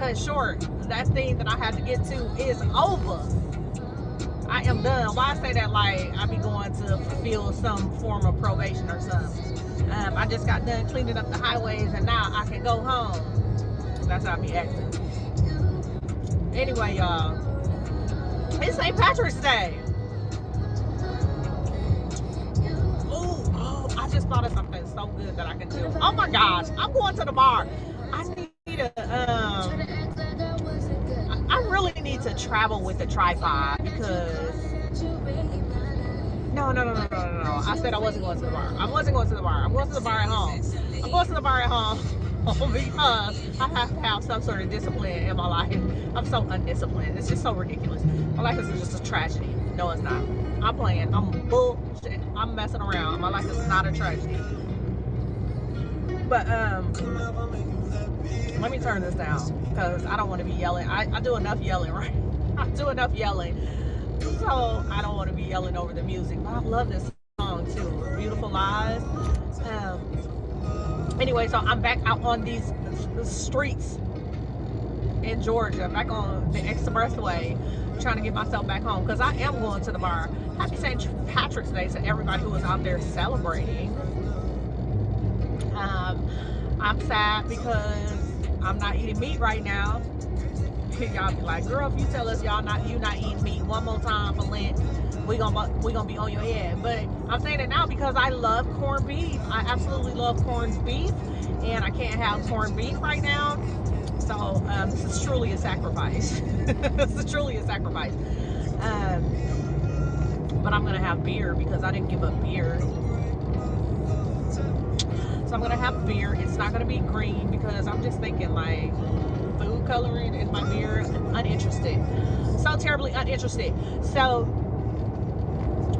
cut short. That thing that I had to get to is over. I am done. Why I say that like I be going to fulfill some form of probation or something. I just got done cleaning up the highways and now I can go home. That's how I be acting. Anyway, y'all, it's St. Patrick's Day. Oh, I just thought of something so good that I can do. Oh my gosh, I'm going to the bar. I need I really need to travel with a tripod because no. I said I wasn't going to the bar. I wasn't going to the bar. I'm going to the bar at home. I'm going to the bar at home because I have to have some sort of discipline in my life. I'm so undisciplined. It's just so ridiculous. My life is just a tragedy. No, it's not. I'm playing. I'm bullshit. I'm messing around. My life is not a tragedy. But let me turn this down because I don't want to be yelling. I do enough yelling, right? I do enough yelling. So I don't want to be yelling over the music. But I love this song too. Beautiful Lies. Anyway, so I'm back out on these streets in Georgia, back on the expressway, trying to get myself back home because I am going to the bar. Happy St. Patrick's Day to everybody who is out there celebrating. I'm sad because I'm not eating meat right now. Y'all be like, girl, if you tell us you not eating meat one more time for Lent, we gonna be on your head. But I'm saying it now because I love corned beef. I absolutely love corned beef, and I can't have corned beef right now. So this is truly a sacrifice. This is truly a sacrifice. But I'm gonna have beer because I didn't give up beer. So I'm gonna have beer. It's not gonna be green because I'm just thinking like food coloring in my beer. Uninterested. So terribly uninterested. So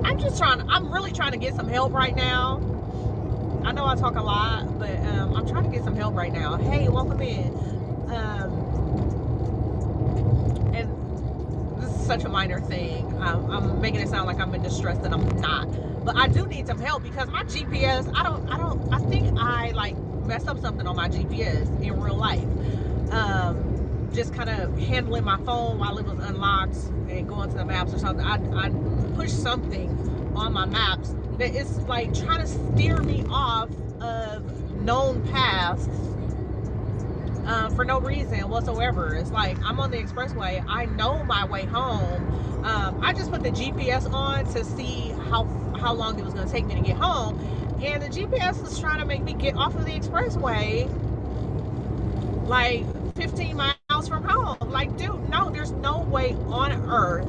I'm really trying to get some help right now. I know I talk a lot, but I'm trying to get some help right now. Hey, welcome in. And this is such a minor thing. I'm making it sound like I'm in distress and I'm not. But I do need some help because my GPS, I think I like messed up something on my GPS in real life. Just kind of handling my phone while it was unlocked and going to the maps or something. I pushed something on my maps that is like trying to steer me off of known paths for no reason whatsoever. It's like I'm on the expressway. I know my way home. I just put the GPS on to see how long it was going to take me to get home, and the GPS is trying to make me get off of the expressway like 15 miles from home. Like, dude, no, there's no way on earth.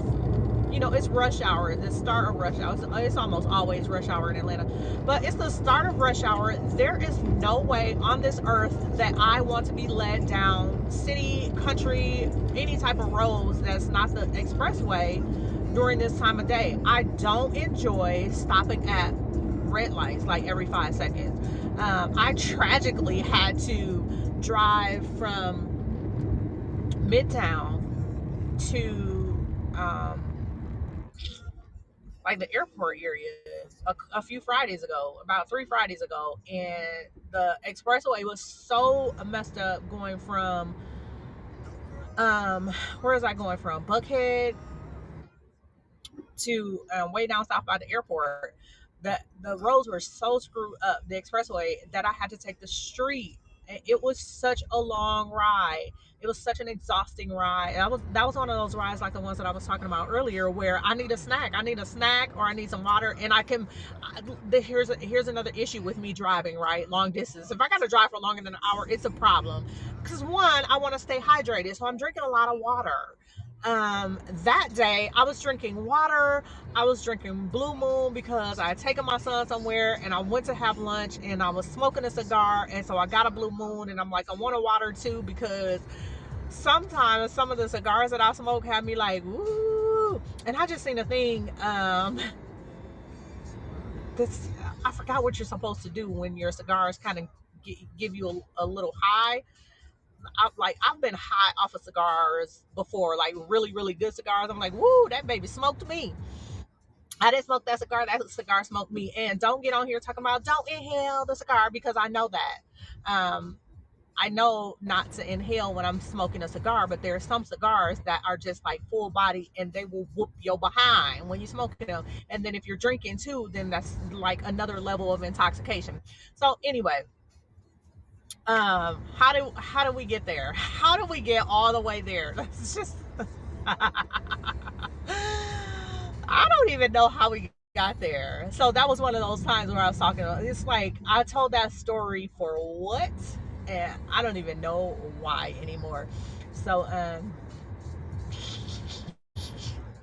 You know, it's rush hour, the start of rush hour. It's almost always rush hour in Atlanta, but it's the start of rush hour. There is no way on this earth that I want to be led down city, country, any type of roads that's not the expressway during this time of day. I don't enjoy stopping at red lights like every 5 seconds. I tragically had to drive from Midtown to like the airport area a few Fridays ago, about 3 Fridays ago, and the expressway was so messed up going from where is I going from? Buckhead to way down south by the airport. The roads were so screwed up, the expressway, that I had to take the street. And it was such a long ride. It was such an exhausting ride. And that was one of those rides like the ones that I was talking about earlier, where I need a snack. I need a snack or I need some water, and here's another issue with me driving, right? Long distance. If I got to drive for longer than an hour, it's a problem. Because one, I want to stay hydrated, so I'm drinking a lot of water. That day I was drinking water. I was drinking Blue Moon because I had taken my son somewhere and I went to have lunch and I was smoking a cigar, and so I got a Blue Moon, and I'm like, I want a water too, because sometimes some of the cigars that I smoke have me like, ooh. And I just seen a thing, this, I forgot what you're supposed to do when your cigars kind of give you a little high. I've been high off of cigars before, like really, really good cigars. I'm like, woo, that baby smoked me. I didn't smoke that cigar. That cigar smoked me. And don't get on here talking about don't inhale the cigar, because I know that. I know not to inhale when I'm smoking a cigar, but there are some cigars that are just like full body and they will whoop your behind when you smoke them. And then if you're drinking too, then that's like another level of intoxication. So anyway, how do we get there? How do we get all the way there? That's just I don't even know how we got there. So that was one of those times where I was talking about, it's like I told that story for what? And I don't even know why anymore. So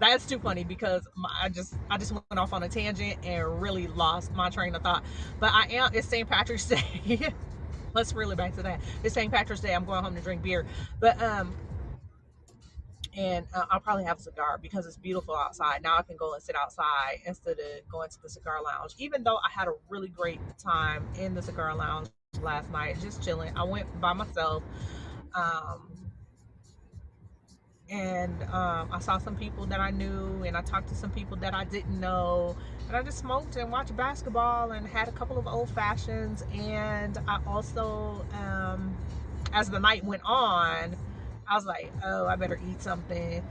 that's too funny because I just went off on a tangent and really lost my train of thought. But it's St. Patrick's Day. Let's really back to that. It's St. Patrick's Day. I'm going home to drink beer. But and I'll probably have a cigar because it's beautiful outside. Now I can go and sit outside instead of going to the cigar lounge. Even though I had a really great time in the cigar lounge last night, just chilling. I went by myself, um, and I saw some people that I knew, and I talked to some people that I didn't know, and I just smoked and watched basketball and had a couple of old fashions. And I also, as the night went on, I was like, oh, I better eat something.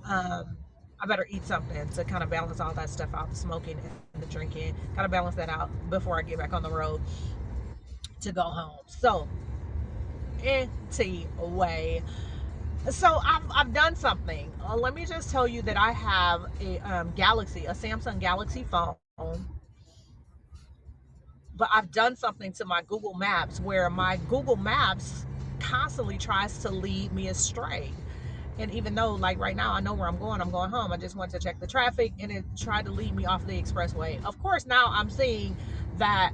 um, I better eat something to kind of balance all that stuff out, the smoking and the drinking, kind of balance that out before I get back on the road to go home. So, anyway, so I've done something. Let me just tell you that I have a a Samsung Galaxy phone, but I've done something to my Google Maps where my Google Maps constantly tries to lead me astray. And even though, like right now, I know where I'm going home. I just went to check the traffic, and it tried to lead me off the expressway. Of course, now I'm seeing that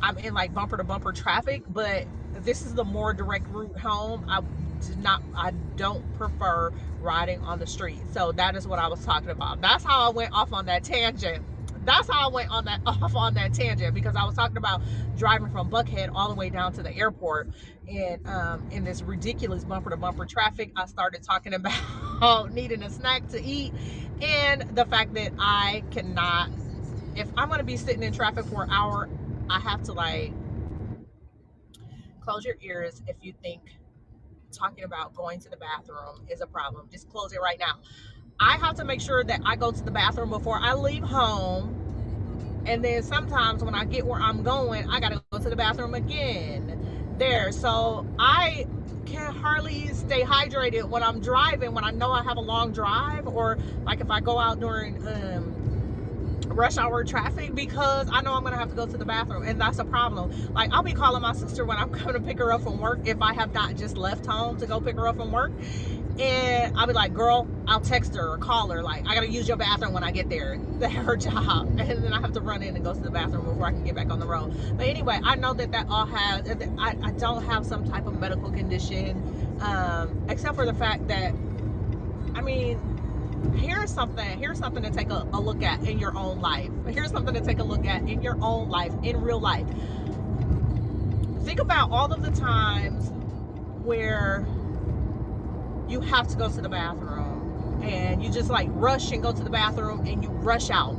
I'm in like bumper to bumper traffic, but this is the more direct route home. I don't prefer riding on the street. So that is what I was talking about. That's how I went off on that tangent. That's how I went on that off on that tangent, because I was talking about driving from Buckhead all the way down to the airport, and in this ridiculous bumper to bumper traffic, I started talking about needing a snack to eat, and the fact that I cannot, if I'm going to be sitting in traffic for an hour, I have to like close your ears if you think talking about going to the bathroom is a problem. Just close it right now. I have to make sure that I go to the bathroom before I leave home. And then sometimes when I get where I'm going, I gotta go to the bathroom again there. So I can hardly stay hydrated when I'm driving, when I know I have a long drive, or like if I go out during rush hour traffic, because I know I'm gonna have to go to the bathroom, and that's a problem. Like, I'll be calling my sister when I'm coming to pick her up from work if I have not just left home to go pick her up from work, and I'll be like, girl, I'll text her or call her, like, I gotta use your bathroom when I get there. That's her job. And then I have to run in and go to the bathroom before I can get back on the road. But anyway, I know that all has, I don't have some type of medical condition, except for the fact that, I mean, here's something to take a look at in your own life. Here's something to take a look at in your own life, in real life. Think about all of the times where you have to go to the bathroom and you just like rush and go to the bathroom and you rush out,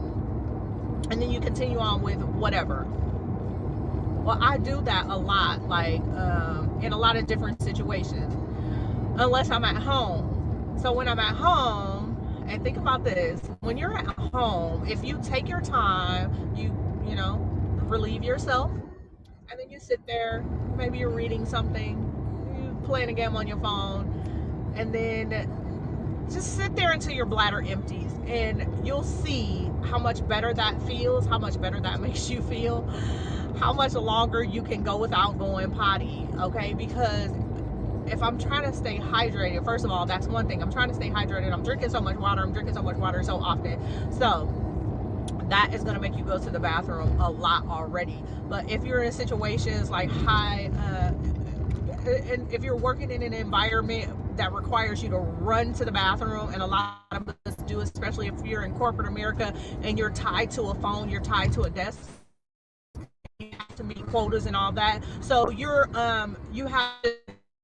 and then you continue on with whatever. Well, I do that a lot, like in a lot of different situations, unless I'm at home. So when I'm at home, and think about this, when you're at home, if you take your time, you know, relieve yourself, and then you sit there, maybe you're reading something, you playing a game on your phone, and then just sit there until your bladder empties, and you'll see how much better that feels, how much better that makes you feel, how much longer you can go without going potty. Okay, because if I'm trying to stay hydrated, first of all, that's one thing. I'm trying to stay hydrated. I'm drinking so much water. I'm drinking so much water so often. So that is going to make you go to the bathroom a lot already. But if you're in situations like and if you're working in an environment that requires you to run to the bathroom, and a lot of us do, especially if you're in corporate America and you're tied to a phone, you're tied to a desk, you have to meet quotas and all that. So you have to,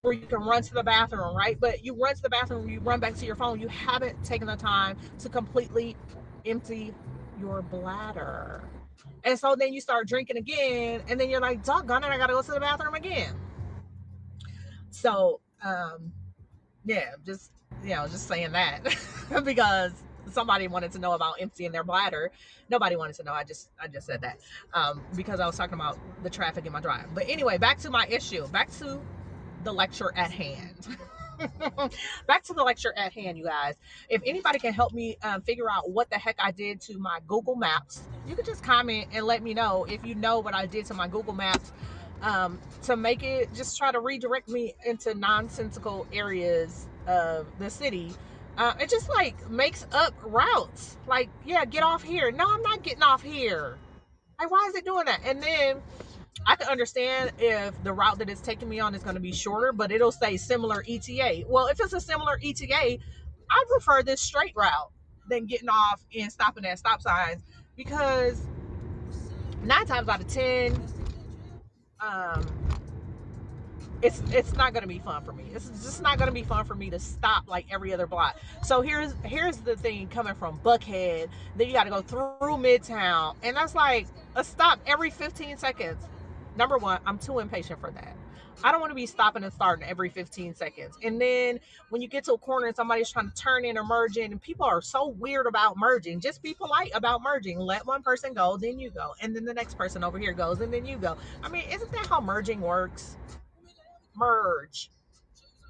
where you can run to the bathroom, right? But you run to the bathroom, you run back to your phone, you haven't taken the time to completely empty your bladder. And so then you start drinking again, and then you're like, doggone it, I gotta go to the bathroom again. So yeah, just saying that because somebody wanted to know about emptying their bladder. Nobody wanted to know. I just said that because I was talking about the traffic in my drive. But anyway, back to my issue. Back to the lecture at hand. Back to the lecture at hand, you guys. If anybody can help me figure out what the heck I did to my Google Maps, you could just comment and let me know if you know what I did to my Google Maps to make it just try to redirect me into nonsensical areas of the city. It just like makes up routes. Like, yeah, get off here. No, I'm not getting off here. Like, why is it doing that? And then I can understand if the route that it's taking me on is going to be shorter, but it'll say similar ETA. Well, if it's a similar ETA, I prefer this straight route than getting off and stopping at stop signs because 9 times out of 10, um, it's not going to be fun for me. It's just not going to be fun for me to stop like every other block. So here's the thing coming from Buckhead. Then you got to go through Midtown, and that's like a stop every 15 seconds. Number one, I'm too impatient for that. I don't want to be stopping and starting every 15 seconds. And then when you get to a corner and somebody's trying to turn in or merge in, and people are so weird about merging, just be polite about merging. Let one person go, then you go. And then the next person over here goes, and then you go. I mean, isn't that how merging works? Merge.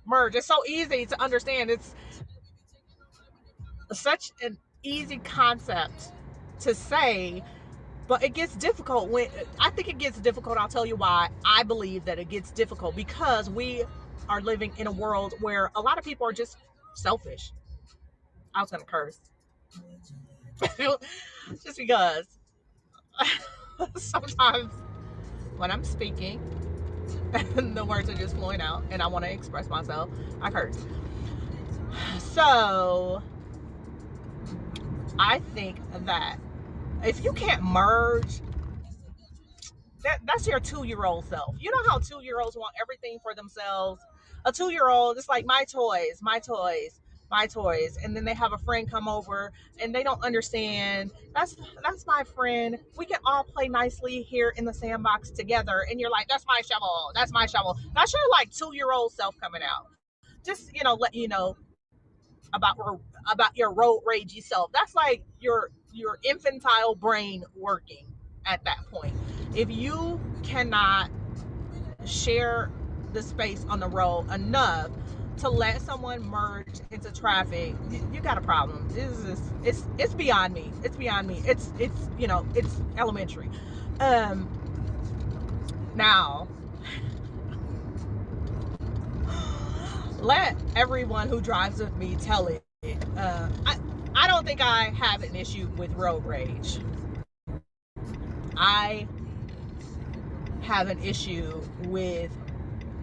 Merge. It's so easy to understand. It's such an easy concept to say, but it gets difficult when I think it gets difficult. I'll tell you why. I believe that it gets difficult because we are living in a world where a lot of people are just selfish. I was gonna curse just because sometimes when I'm speaking and the words are just flowing out and I want to express myself, I curse. So I think that if you can't merge, that's your 2-year-old self. You know how 2-year-olds want everything for themselves? A 2-year-old, it's like my toys, my toys, my toys. And then they have a friend come over and they don't understand. That's my friend. We can all play nicely here in the sandbox together. And you're like, that's my shovel. That's my shovel. That's your like 2-year-old self coming out. Just, let you know about your road ragey self. That's like your infantile brain working at that point. If you cannot share the space on the road enough to let someone merge into traffic, you got a problem. It's beyond me. It's beyond me. It's elementary. Now let everyone who drives with me tell it. I don't think I have an issue with road rage. I have an issue with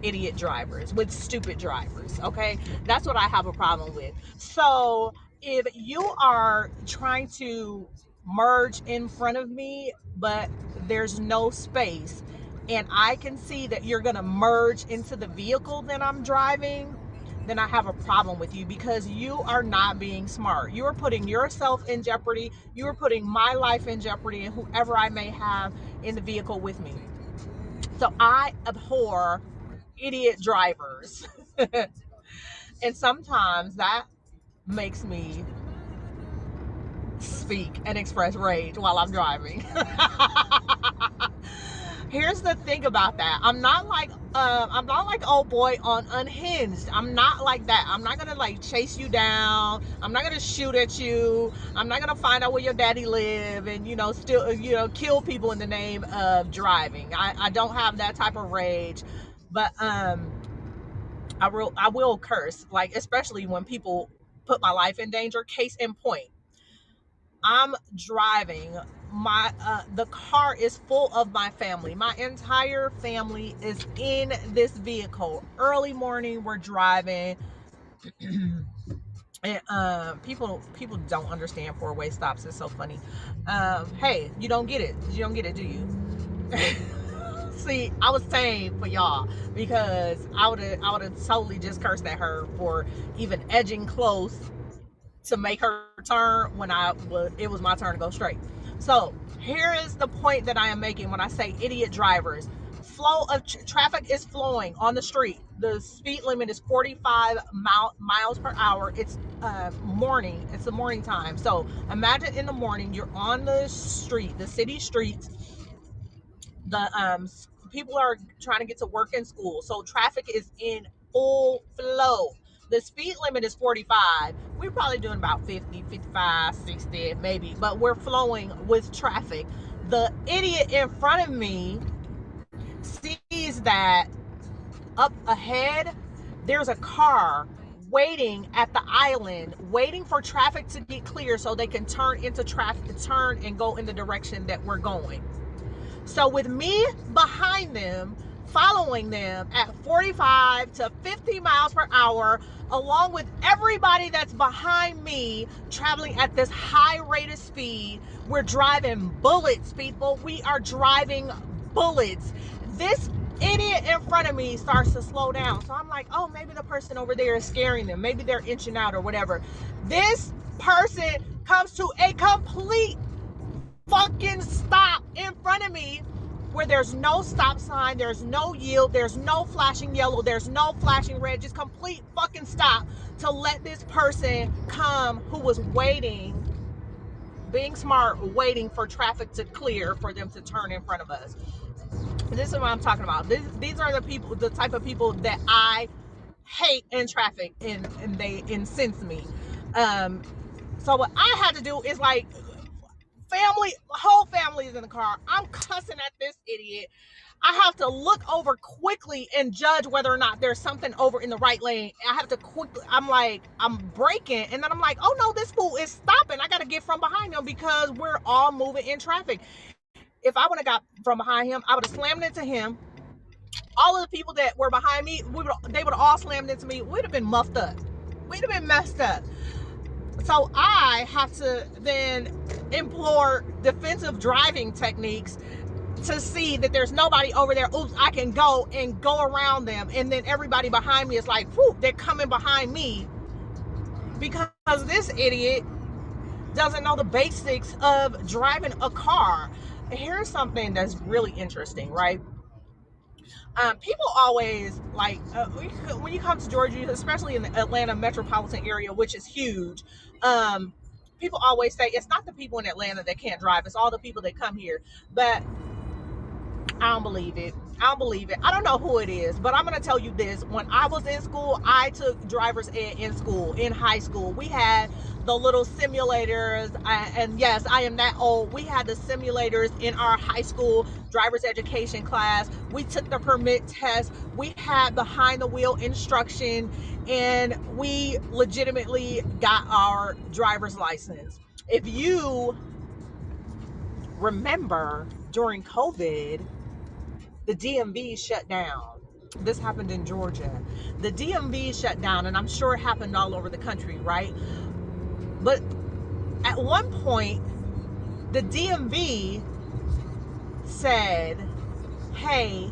idiot drivers, with stupid drivers. Okay, that's what I have a problem with. So if you are trying to merge in front of me, but there's no space, and I can see that you're gonna merge into the vehicle that I'm driving, then I have a problem with you because you are not being smart. You are putting yourself in jeopardy. You are putting my life in jeopardy and whoever I may have in the vehicle with me. So I abhor idiot drivers. And sometimes that makes me speak and express rage while I'm driving. Here's the thing about that. I'm not like old boy on Unhinged. I'm not like that. I'm not gonna like chase you down. I'm not gonna shoot at you. I'm not gonna find out where your daddy live and still kill people in the name of driving. I don't have that type of rage, but I will curse, like especially when people put my life in danger. Case in point, I'm driving. The car is full of my family. My entire family is in this vehicle. Early morning, we're driving. And people don't understand 4-way stops. It's so funny. Hey, you don't get it. You don't get it, do you? See, I was tame for y'all because I would have totally just cursed at her for even edging close to make her turn when it was my turn to go straight. So here is the point that I am making when I say idiot drivers. flow of traffic is flowing on the street. The speed limit is 45 miles per hour. It's morning. It's the morning time. So imagine in the morning, you're on the street, the city streets. The people are trying to get to work and school. So traffic is in full flow. The speed limit is 45. We're probably doing about 50, 55, 60 maybe, but we're flowing with traffic. The idiot in front of me sees that up ahead there's a car waiting at the island, waiting for traffic to get clear so they can turn into traffic, turn and go in the direction that we're going. So with me behind them, following them at 45 to 50 miles per hour, along with everybody that's behind me traveling at this high rate of speed, we're driving bullets, people. We are driving bullets. This idiot in front of me starts to slow down. So I'm like, oh, maybe the person over there is scaring them. Maybe they're inching out or whatever. This person comes to a complete fucking stop in front of me where there's no stop sign, there's no yield, there's no flashing yellow, there's no flashing red, just complete fucking stop to let this person come who was waiting, being smart, waiting for traffic to clear for them to turn in front of us. This is what I'm talking about. These are the people, the type of people that I hate in traffic, and they incense me. So what I had to do is like, whole family is in the car. I'm cussing at this idiot. I have to look over quickly and judge whether or not there's something over in the right lane. I have to quickly, I'm braking, and then I'm like, oh no, this fool is stopping. I got to get from behind him because we're all moving in traffic. If I would have got from behind him, I would have slammed into him. All of the people that were behind me, they would have all slammed into me. We'd have been muffed up. We'd have been messed up. So I have to then employ defensive driving techniques to see that there's nobody over there. Oops, I can go around them. And then everybody behind me is like, whew, they're coming behind me because this idiot doesn't know the basics of driving a car. Here's something that's really interesting, right? People always like, when you come to Georgia, especially in the Atlanta metropolitan area, which is huge, people always say it's not the people in Atlanta that can't drive, it's all the people that come here. But I don't believe it. I don't know who it is, but I'm going to tell you this. When I was in school, I took driver's ed in school, in high school. We had the little simulators, and yes, I am that old. We had the simulators in our high school driver's education class. We took the permit test. We had behind the wheel instruction, and we legitimately got our driver's license. If you remember, during COVID, the DMV shut down. This happened in Georgia. The DMV shut down, and I'm sure it happened all over the country, right? But at one point, the DMV said, hey,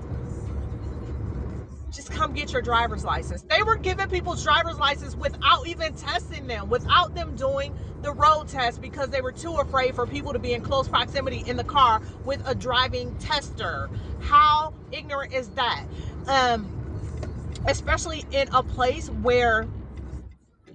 just come get your driver's license. They were giving people's driver's license without even testing them, without them doing the road test, because they were too afraid for people to be in close proximity in the car with a driving tester. How ignorant is that? Especially in a place where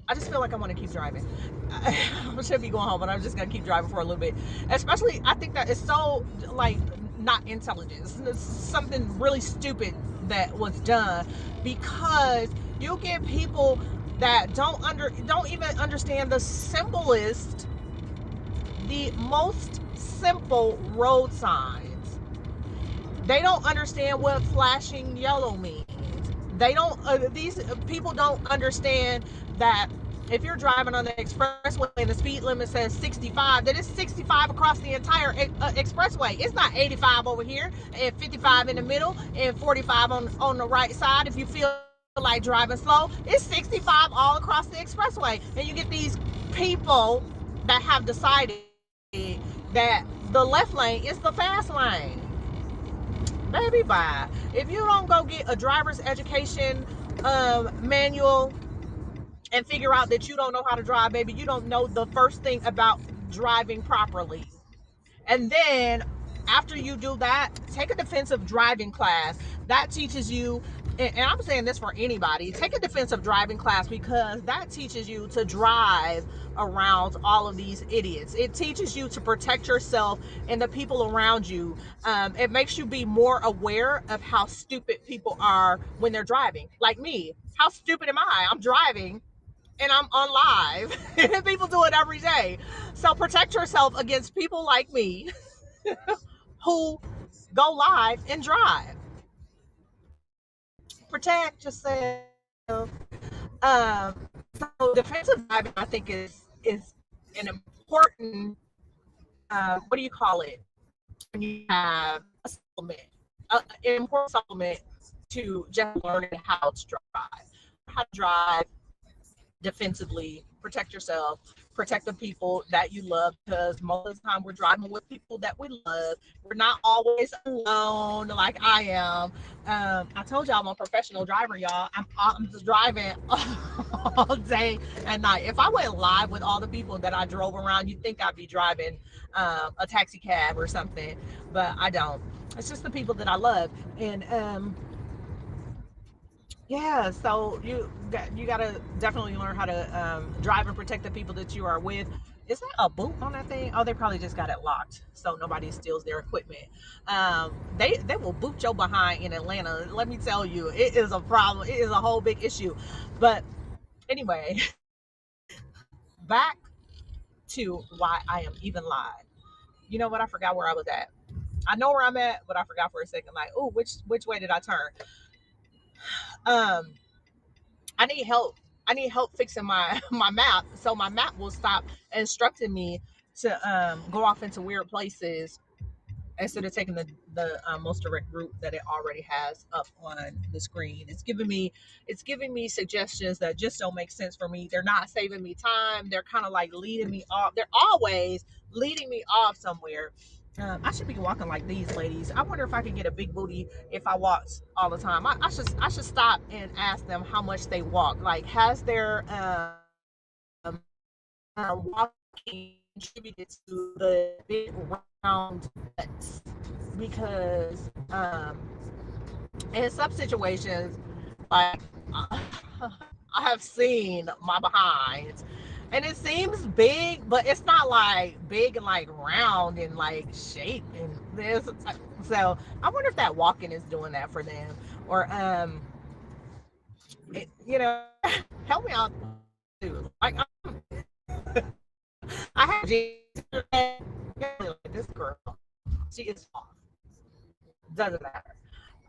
I just feel like I want to keep driving. I should be going home, but I'm just gonna keep driving for a little bit. Especially, I think that it's so like not intelligence. It's something really stupid that was done, because you get people that don't even understand the simplest, the most simple road signs. They don't understand what flashing yellow means. They don't. These people don't understand that if you're driving on the expressway and the speed limit says 65, that it's 65 across the entire expressway. It's not 85 over here and 55 in the middle and 45 on the right side. If you feel like driving slow, it's 65 all across the expressway. And you get these people that have decided that the left lane is the fast lane. Baby, bye. If you don't go get a driver's education manual and figure out that you don't know how to drive, baby, you don't know the first thing about driving properly. And then after you do that, take a defensive driving class. That teaches you, and I'm saying this for anybody, take a defensive driving class, because that teaches you to drive around all of these idiots. It teaches you to protect yourself and the people around you. It makes you be more aware of how stupid people are when they're driving. Like me, how stupid am I? I'm driving and I'm on live and people do it every day. So protect yourself against people like me who go live and drive. Protect yourself. So defensive driving, I think, is an important, what do you call it, when you have a supplement, an important supplement to just learning how to drive defensively, protect yourself, protect the people that you love, because most of the time we're driving with people that we love. We're not always alone like I am. I told y'all I'm a professional driver, y'all. I'm just driving all day and night. If I went live with all the people that I drove around, you'd think I'd be driving a taxi cab or something, but I don't. It's just the people that I love. And yeah, so you gotta definitely learn how to drive and protect the people that you are with. Is that a boot on that thing? Oh, they probably just got it locked so nobody steals their equipment. They will boot your behind in Atlanta. Let me tell you, it is a problem. It is a whole big issue. But anyway, back to why I am even live. You know what? I forgot where I was at. I know where I'm at, but I forgot for a second. Like, oh, which way did I turn? Um, I need help. I need help fixing my map, so my map will stop instructing me to go off into weird places instead of taking the most direct route that it already has up on the screen. It's giving me suggestions that just don't make sense for me. They're not saving me time. They're kind of like leading me off. They're always leading me off somewhere. I should be walking like these ladies. I wonder if I could get a big booty if I walked all the time. I should stop and ask them how much they walk. Like, has their walking contributed to the big round butts? Because in some situations, like, I have seen my behind, and it seems big, but it's not like big and like round and like shape and this. So I wonder if that walking is doing that for them, or you know, help me out too. Like, I have this girl. She is off. Doesn't matter.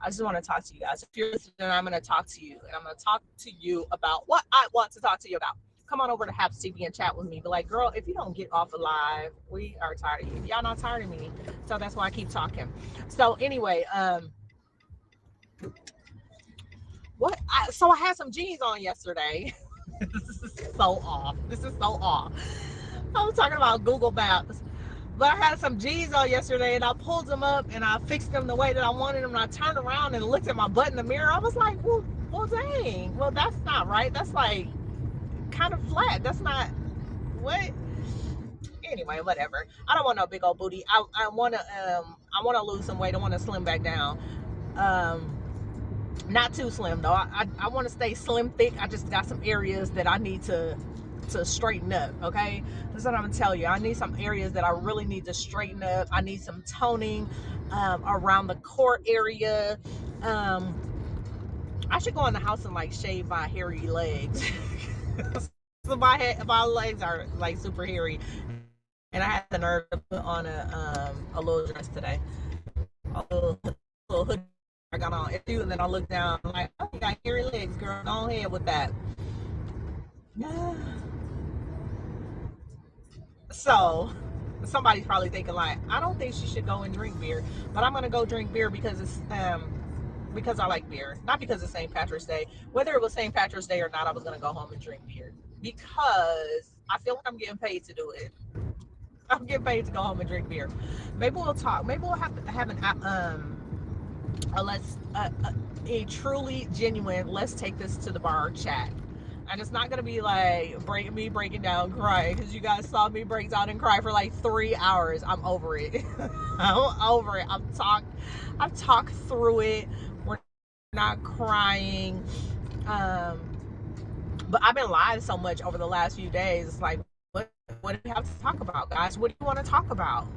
I just want to talk to you guys. If you're listening, I'm going to talk to you, and I'm going to talk to you about what I want to talk to you about. Come on over to Haps TV and chat with me. Be like, girl, if you don't get off alive, we are tired of you. Y'all not tired of me, so that's why I keep talking. So anyway, so I had some jeans on yesterday. This is so off. I was talking about Google Maps. But I had some jeans on yesterday, and I pulled them up and I fixed them the way that I wanted them. And I turned around and looked at my butt in the mirror. I was like, well, dang. Well, that's not right. That's like kind of flat. That's not what. Anyway, whatever. I don't want no big old booty. I want to lose some weight. I want to slim back down. Not too slim though. I want to stay slim thick. I just got some areas that I need to straighten up. Okay, that's what I'm gonna tell you. I need some areas that I really need to straighten up. I need some toning around the core area. I should go in the house and like shave my hairy legs. So my legs are like super hairy, and I had the nerve to put on a little dress today, a little hood I got on. And then I look down, I'm like, oh, you got hairy legs, girl. Go ahead with that. So somebody's probably thinking like, I don't think she should go and drink beer, but I'm gonna go drink beer because it's because I like beer, not because it's St. Patrick's Day. Whether it was St. Patrick's Day or not, I was gonna go home and drink beer because I feel like I'm getting paid to do it. I'm getting paid to go home and drink beer. Maybe we'll talk. Maybe we'll have to have a truly genuine let's take this to the bar chat. And it's not gonna be like me breaking down crying, because you guys saw me break down and cry for like 3 hours. I'm over it. I'm over it. I've talked through it. We're not crying. But I've been live so much over the last few days. It's like, what do we have to talk about, guys? What do you want to talk about?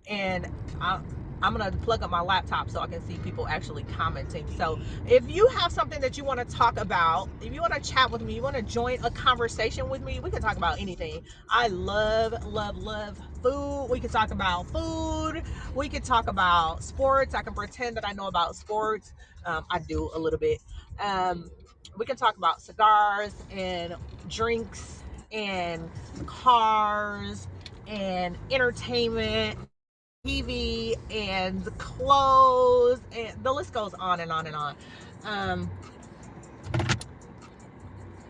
And I'm gonna plug up my laptop so I can see people actually commenting. So if you have something that you want to talk about, if you want to chat with me, you want to join a conversation with me, we can talk about anything. I love food. We can talk about food. We can talk about sports. I can pretend that I know about sports. I do a little bit. We can talk about cigars and drinks and cars and entertainment, TV and clothes, and the list goes on and on and on.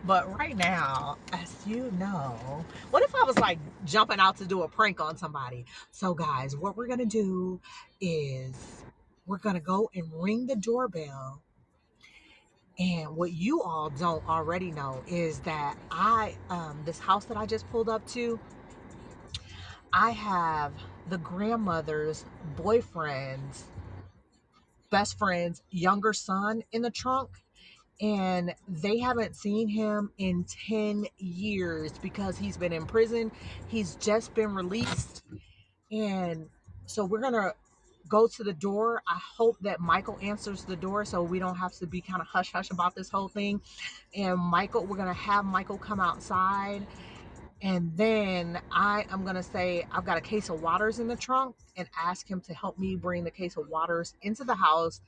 But right now, as you know, what if I was like jumping out to do a prank on somebody? So guys, what we're gonna do is we're gonna go and ring the doorbell. And what you all don't already know is that this house that I just pulled up to, I have the grandmother's boyfriend's best friend's younger son in the trunk, and they haven't seen him in 10 years because he's been in prison. He's just been released. And so we're going to go to the door. I hope that Michael answers the door so we don't have to be kind of hush hush about this whole thing. And we're going to have Michael come outside, and then I am going to say I've got a case of waters in the trunk and ask him to help me bring the case of waters into the house.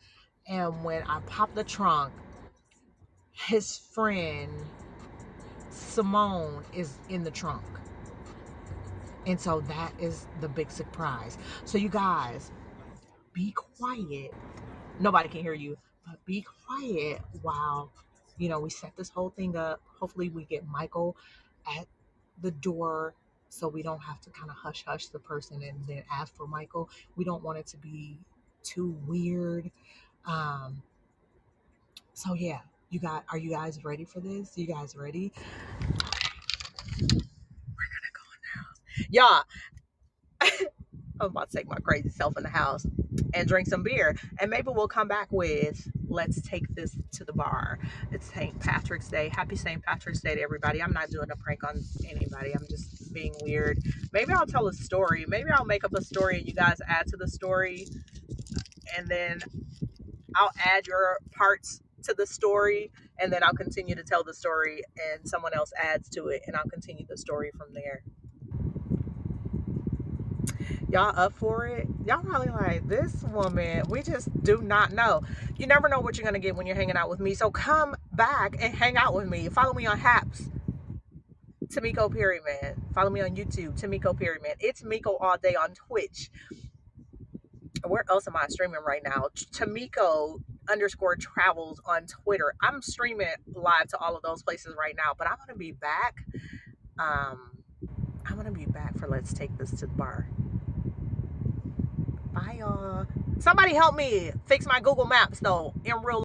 And when I pop the trunk, his friend Simone is in the trunk. And so that is the big surprise. So you guys, be quiet. Nobody can hear you, but be quiet while, we set this whole thing up. Hopefully we get Michael at the door so we don't have to kind of hush hush the person and then ask for Michael. We don't want it to be too weird. So yeah, are you guys ready for this? You guys ready? We're gonna go in the house. Y'all, I was about to take my crazy self in the house and drink some beer. And maybe we'll come back with, let's take this to the bar. It's St. Patrick's Day. Happy St. Patrick's Day to everybody. I'm not doing a prank on anybody. I'm just being weird. Maybe I'll tell a story. Maybe I'll make up a story and you guys add to the story. And then I'll add your parts to the story. And then I'll continue to tell the story and someone else adds to it. And I'll continue the story from there. Y'all up for it? Y'all probably like, this woman, we just do not know. You never know what you're going to get when you're hanging out with me. So come back and hang out with me. Follow me on Haps, Tamiko Perryman. Follow me on YouTube, Tamiko Perryman. It's Miko all day on Twitch. Where else am I streaming right now? Tamiko_travels on Twitter. I'm streaming live to all of those places right now, but I'm going to be back. I'm going to be back for Let's Take This to the Bar. Bye, y'all. Somebody help me fix my Google Maps, though, in real life.